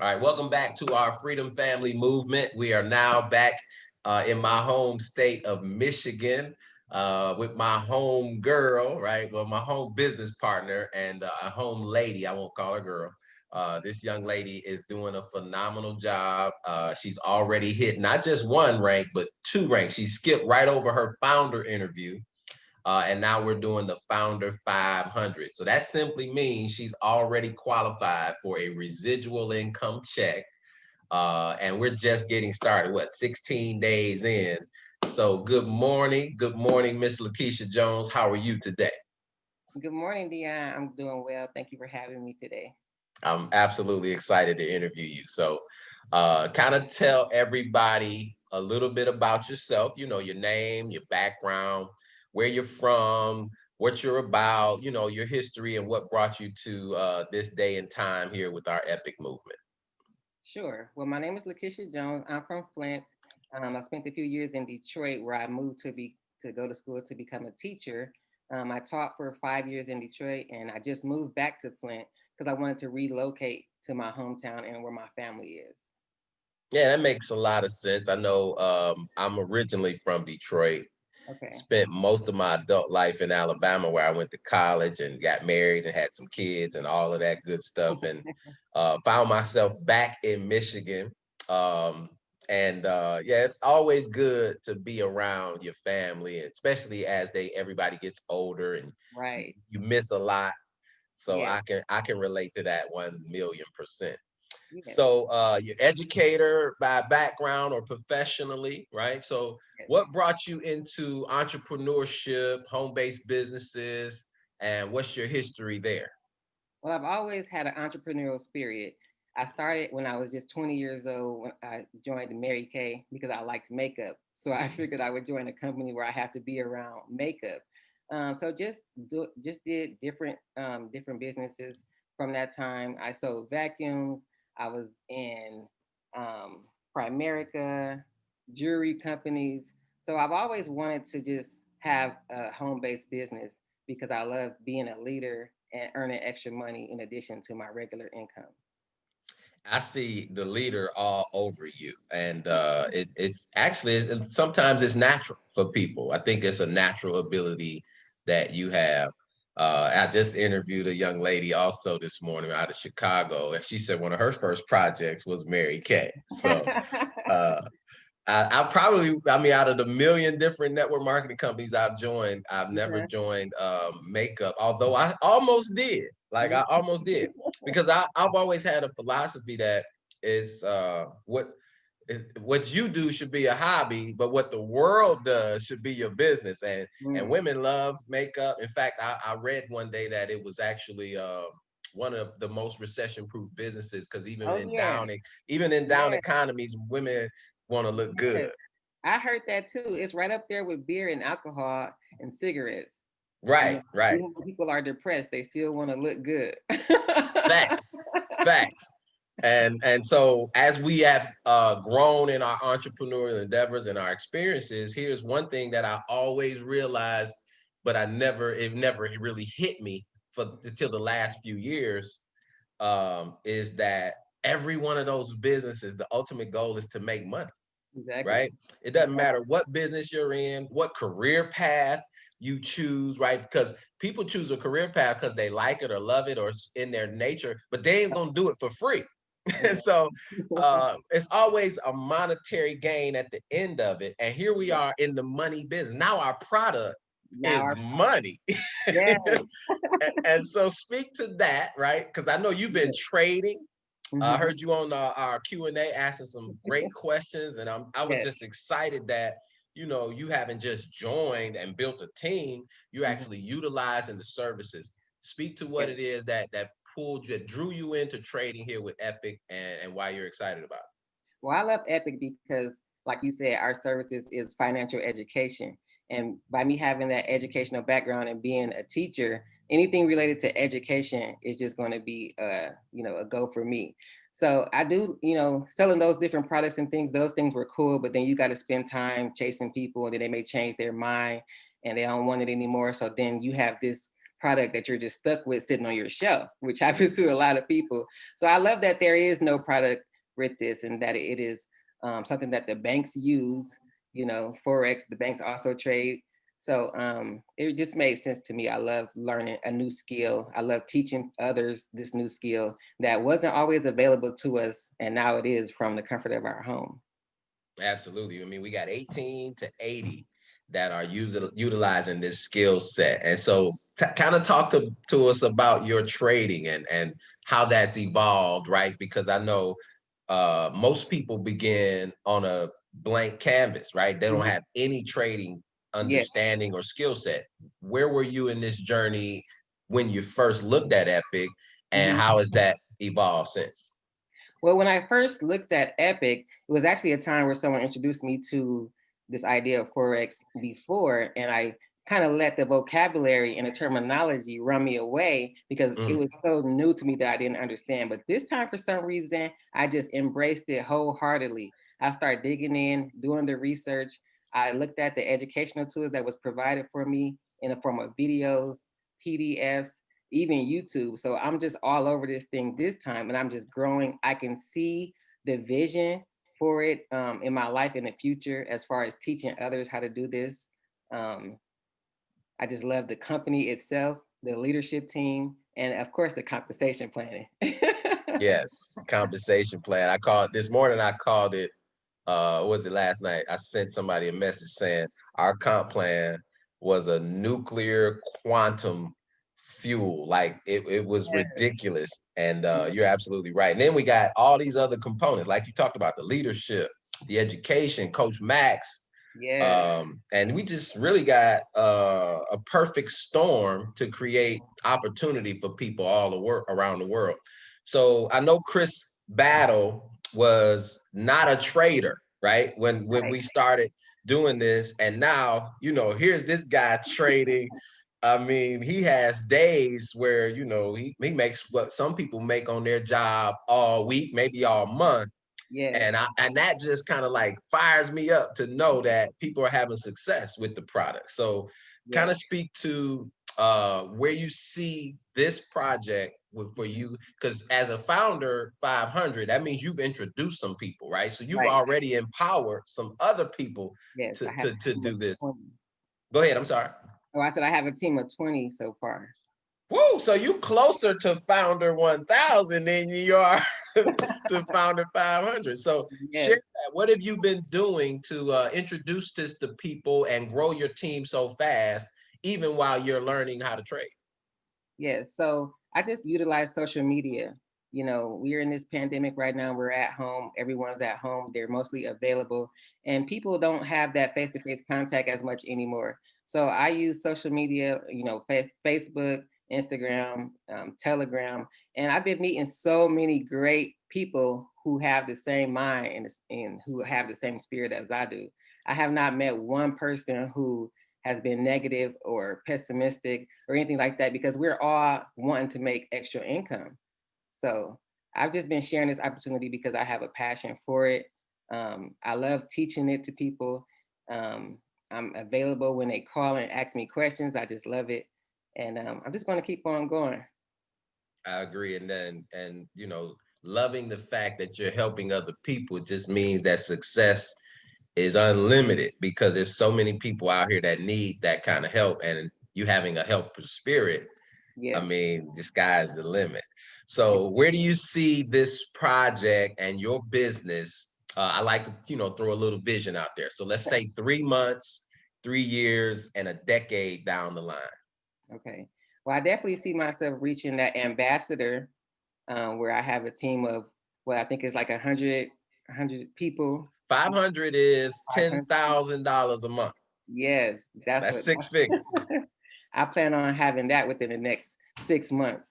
All right, welcome back to our Freedom Family Movement. We are now back in my home state of Michigan with my home girl, right? Well, my home business partner and a home lady. I won't call her girl. This young lady is doing a phenomenal job. She's already hit not just one rank, but two ranks. She skipped right over her founder interview. And now we're doing the Founder 500. So that simply means she's already qualified for a residual income check. And we're just getting started, 16 days in. So good morning, Miss Lakisha Jones. How are you today? Good morning, Dion. I'm doing well. Thank you for having me today. I'm absolutely excited to interview you. So, kind of tell everybody a little bit about yourself, your name, your background, where you're from, what you're about, your history, and what brought you to this day and time here with our epic movement. Sure. Well, my name is Lakisha Jones. I'm from Flint. I spent a few years in Detroit where I moved to go to school to become a teacher. I taught for 5 years in Detroit, and I just moved back to Flint because I wanted to relocate to my hometown and where my family is. Yeah, that makes a lot of sense. I know I'm originally from Detroit. Okay. Spent most of my adult life in Alabama, where I went to college and got married and had some kids and all of that good stuff, and found myself back in Michigan. Um, and yeah, it's always good to be around your family, especially as everybody gets older and you, Right. you miss a lot. So Yes. I can relate to that 1,000,000%. Yes. So you're educator by background or professionally, right? So Yes. what brought you into entrepreneurship, home-based businesses, and what's your history there? Well, I've always had an entrepreneurial spirit. I started when I was just 20 years old when I joined Mary Kay because I liked makeup. So I figured I would join a company where I have to be around makeup. So just did different businesses from that time. I sold vacuums. I was in um, Primerica, jewelry companies. So I've always wanted to just have a home based business because I love being a leader and earning extra money in addition to my regular income. I see the leader all over you, and it's actually sometimes it's natural for people. I think it's a natural ability that you have. I just interviewed a young lady also this morning out of Chicago, and she said one of her first projects was Mary Kay. So uh, I mean, out of the million different network marketing companies I've joined, I've never Yeah. joined makeup, although I almost did. Like I almost did, because I've always had a philosophy that is what you do should be a hobby, but what the world does should be your business. And Mm. women love makeup. In fact, I read one day that it was actually one of the most recession-proof businesses because Oh yeah, even in down yeah, economies, women want to look good. yes. I heard that too. It's right up there with beer and alcohol and cigarettes. Right, right. Even when people are depressed, they still want to look good. Facts, facts. And so as we have grown in our entrepreneurial endeavors and our experiences, here's one thing that I always realized, but it never really hit me for until the last few years, is that every one of those businesses, the ultimate goal is to make money, Exactly. right? It doesn't matter what business you're in, what career path you choose, right? Because people choose a career path because they like it or love it or it's in their nature, but they ain't gonna do it for free. And so it's always a monetary gain at the end of it. And here we Yeah. are in the money business. Now our product Now is our money. yeah. And so speak to that, right? Because I know you've been Yeah. trading. I Mhm. heard you on our Q&A asking some great questions, and I was Yes. just excited that you haven't just joined and built a team, you're Mhm. actually utilizing the services. Speak to what Yes. it is that drew you into trading here with Epic, and why you're excited about it. Well, I love Epic because, like you said, our services is financial education. And by me having that educational background and being a teacher, anything related to education is just going to be, a go for me. So I do, selling those different products and things. Those things were cool, but then you got to spend time chasing people, and then they may change their mind and they don't want it anymore. So then you have this product that you're just stuck with sitting on your shelf, which happens to a lot of people. So I love that there is no product with this, and that it is something that the banks use, Forex, the banks also trade. So it just made sense to me. I love learning a new skill. I love teaching others this new skill that wasn't always available to us, and now it is from the comfort of our home. Absolutely. I mean, we got 18 to 80 that are utilizing this skill set. And so kind of talk to us about your trading and how that's evolved, right? Because I know most people begin on a blank canvas, right? They don't Mhm. have any trading Yeah. understanding or skill set. Where were you in this journey when you first looked at Epic, and Mhm. how has that evolved since? Well, when I first looked at Epic, it was actually a time where someone introduced me to this idea of Forex before, and I kind of let the vocabulary and the terminology run me away because it Mm, was so new to me that I didn't understand. But this time, for some reason, I just embraced it wholeheartedly. I started digging in, doing the research. I looked at the educational tools that was provided for me in the form of videos, PDFs, even YouTube. So I'm just all over this thing this time, and I'm just growing. I can see the vision for it in my life in the future as far as teaching others how to do this. Um, I just love the company itself, the leadership team, and of course the compensation planning. yes, compensation plan. I called this morning. I called it. What was it last night? I sent somebody a message saying our comp plan was a nuclear quantum fuel. Like it was ridiculous. And you're absolutely right. And then we got all these other components, like you talked about, the leadership, the education, Coach Max. Yeah, And we just really got a perfect storm to create opportunity for people all around the world. So I know Chris Battle was not a trader, right? When right. we started doing this, and now here's this guy trading. I mean, he has days where he makes what some people make on their job all week, maybe all month, Yes. and that just kind of like fires me up to know that people are having success with the product. So kind Yes. of speak to where you see this project for you, because as a founder 500, that means you've introduced some people, right? So you've Right. already empowered some other people Yes. to I have to, a to team of do this. 20. Go ahead, I'm sorry. Oh, I said I have a team of 20 so far. Whoa, so you closer to founder 1000 than you are to founder 500. So share Yes. that. What have you been doing to introduce this to people and grow your team so fast, even while you're learning how to trade? Yes. So I just utilize social media. We're in this pandemic right now. We're at home. Everyone's at home. They're mostly available. And people don't have that face to face contact as much anymore. So I use social media, Facebook, Instagram, Telegram. And I've been meeting so many great people who have the same mind and who have the same spirit as I do. I have not met one person who has been negative or pessimistic or anything like that because we're all wanting to make extra income. So I've just been sharing this opportunity because I have a passion for it. I love teaching it to people. Um, I'm available when they call and ask me questions. I just love it. And I'm just going to keep on going. I agree. And then, loving the fact that you're helping other people just means that success is unlimited, because there's so many people out here that need that kind of help, and you having a helper spirit, I Yeah. mean, the sky's the limit. So where do you see this project and your business? I like to, throw a little vision out there. So let's say 3 months, 3 years, and a decade down the line. Okay. Well, I definitely see myself reaching that ambassador where I have a team of what I think is like 100 people. 500 is 500. $10,000 a month. Yes, that's That's what six figures. I plan on having that within the next 6 months.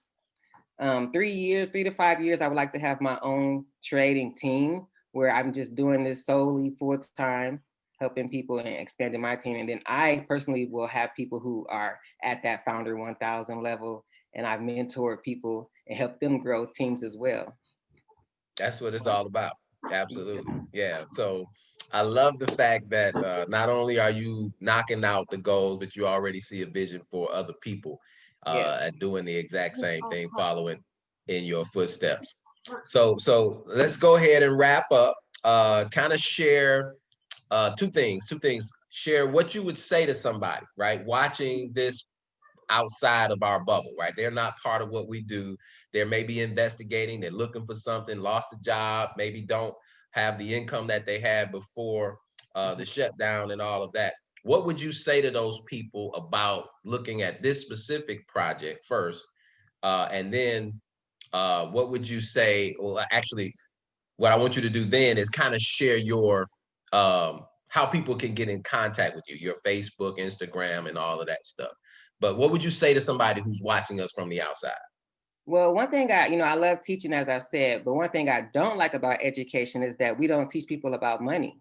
3 years, 3 to 5 years, I would like to have my own trading team where I'm just doing this solely full time, helping people and expanding my team. And then I personally will have people who are at that founder 1000 level, and I've mentored people and helped them grow teams as well. That's what it's all about. Absolutely. Yeah. So I love the fact that not only are you knocking out the goals, but you already see a vision for other people. Yeah. at doing the exact same thing, following in your footsteps. So let's go ahead and wrap up. Kind of share two things. Share what you would say to somebody, right? Watching this outside of our bubble, right? They're not part of what we do. They're maybe investigating, they're looking for something, lost a job, maybe don't have the income that they had before the shutdown and all of that. What would you say to those people about looking at this specific project first? And then what would you say, well, actually, what I want you to do then is kind of share your how people can get in contact with you, your Facebook, Instagram, and all of that stuff. But what would you say to somebody who's watching us from the outside? Well, one thing I love teaching, as I said, but one thing I don't like about education is that we don't teach people about money.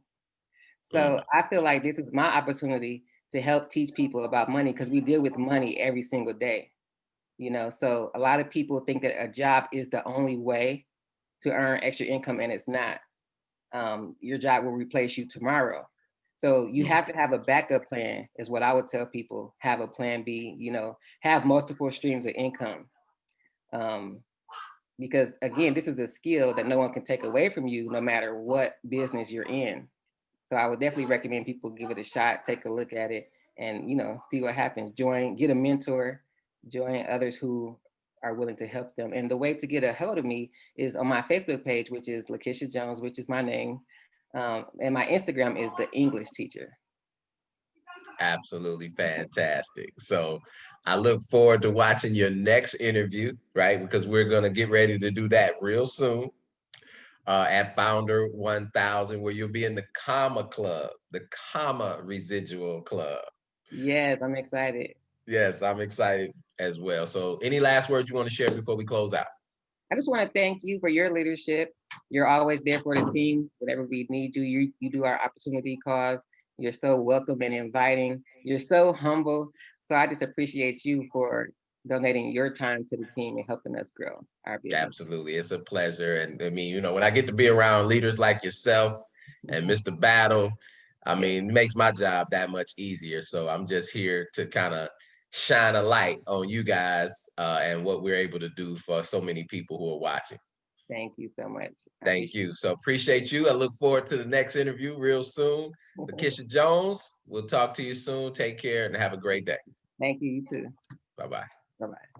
So I feel like this is my opportunity to help teach people about money because we deal with money every single day. So a lot of people think that a job is the only way to earn extra income, and it's not. Your job will replace you tomorrow. So you have to have a backup plan, is what I would tell people. Have a plan B, have multiple streams of income. Um, because again, this is a skill that no one can take away from you, no matter what business you're in. So I would definitely recommend people give it a shot, take a look at it, and see what happens. Get a mentor, join others who are willing to help them. And the way to get a hold of me is on my Facebook page, which is Lakisha Jones, which is my name. And my Instagram is the English teacher. Absolutely fantastic. So I look forward to watching your next interview, right? Because we're going to get ready to do that real soon at Founder 1000, where you'll be in the Comma Club, the Comma Residual Club. Yes, I'm excited. Yes, I'm excited as well. So any last words you want to share before we close out? I just want to thank you for your leadership. You're always there for the team. Whenever we need you, you do our opportunity calls. You're so welcome and inviting. You're so humble. So I just appreciate you for donating your time to the team and helping us grow our business. Absolutely. It's a pleasure. And I mean, when I get to be around leaders like yourself and Mr. Battle, I mean, it makes my job that much easier. So I'm just here to kind of shine a light on you guys and what we're able to do for so many people who are watching. Thank you so much. Thank you. So appreciate you. I look forward to the next interview real soon. Lakisha Jones, we'll talk to you soon. Take care and have a great day. Thank you. You too. Bye-bye. Bye-bye.